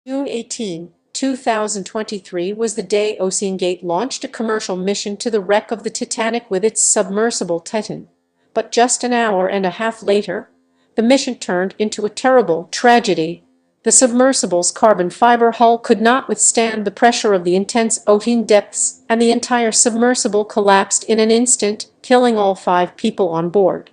June 18, 2023 was the day OceanGate launched a commercial mission to the wreck of the Titanic with its submersible Titan. But just an hour and a half later, the mission turned into a terrible tragedy. The submersible's carbon fiber hull could not withstand the pressure of the intense ocean depths, and the entire submersible collapsed in an instant, killing all 5 people on board.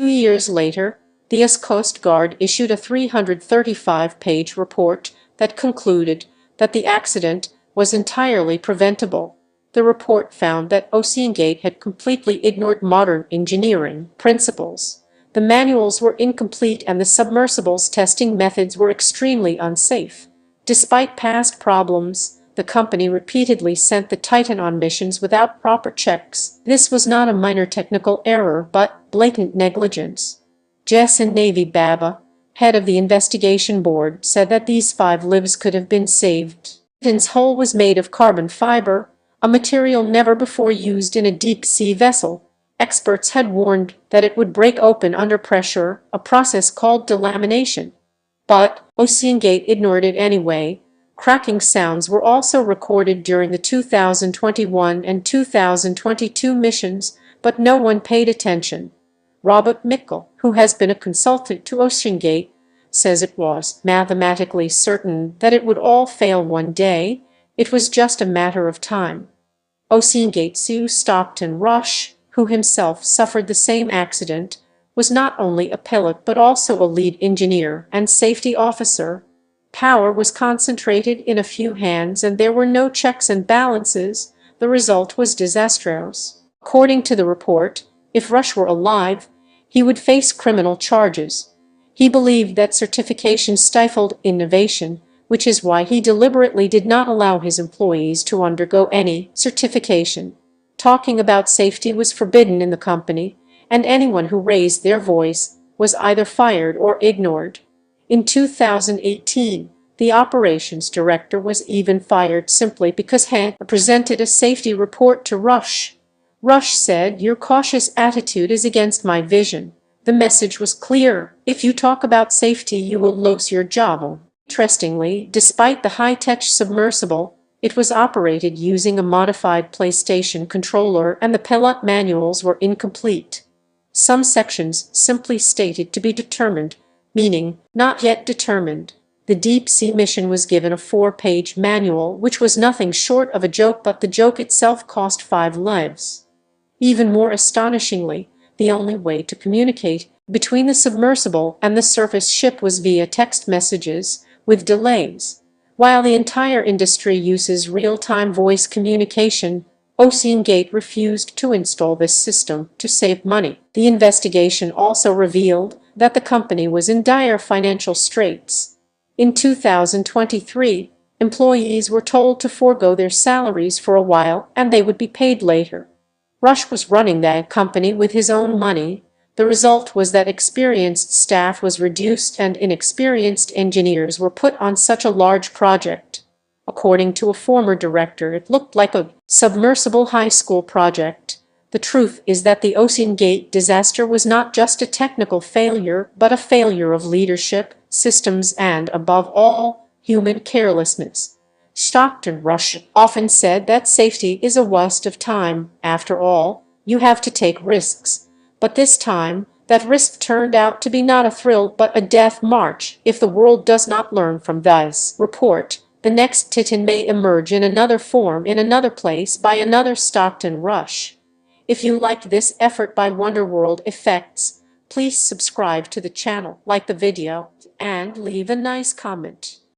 2 years later, the US Coast Guard issued a 335-page report that concluded that the accident was entirely preventable. The report found that OceanGate had completely ignored modern engineering principles. The manuals were incomplete and the submersible's testing methods were extremely unsafe. Despite past problems, the company repeatedly sent the Titan on missions without proper checks. This was not a minor technical error, but blatant negligence. Jason Navy Baba, head of the investigation board, said that these 5 lives could have been saved. Titan's hull was made of carbon fiber, a material never before used in a deep-sea vessel. Experts had warned that it would break open under pressure, a process called delamination. But OceanGate ignored it anyway. Cracking sounds were also recorded during the 2021 and 2022 missions, but no one paid attention. Robert Mickle, who has been a consultant to OceanGate, says it was mathematically certain that it would all fail one day. It was just a matter of time. OceanGate CEO Stockton Rush, who himself suffered the same accident, was not only a pilot but also a lead engineer and safety officer. Power was concentrated in a few hands and there were no checks and balances. The result was disastrous. According to the report, if Rush were alive, he would face criminal charges. He believed that certification stifled innovation, which is why he deliberately did not allow his employees to undergo any certification. Talking about safety was forbidden in the company, and anyone who raised their voice was either fired or ignored. In 2018, the operations director was even fired simply because he presented a safety report to Rush. Rush said, "Your cautious attitude is against my vision." The message was clear: if you talk about safety, you will lose your job. Interestingly, despite the high-tech submersible, it was operated using a modified PlayStation controller and the pilot manuals were incomplete. Some sections simply stated to be determined, meaning not yet determined. The deep-sea mission was given a 4-page manual, which was nothing short of a joke, but the joke itself cost 5 lives. Even more astonishingly, the only way to communicate between the submersible and the surface ship was via text messages, with delays. While the entire industry uses real-time voice communication, OceanGate refused to install this system to save money. The investigation also revealed that the company was in dire financial straits. In 2023, employees were told to forego their salaries for a while and they would be paid later. Rush was running that company with his own money. The result was that experienced staff was reduced and inexperienced engineers were put on such a large project. According to a former director, it looked like a submersible high school project. The truth is that the OceanGate disaster was not just a technical failure, but a failure of leadership, systems, and, above all, human carelessness. Stockton Rush often said that safety is a waste of time. After all, you have to take risks. But this time, that risk turned out to be not a thrill but a death march. If the world does not learn from this report, the next Titan may emerge in another form in another place by another Stockton Rush. If you liked this effort by Wonderworld Effects, please subscribe to the channel, like the video, and leave a nice comment.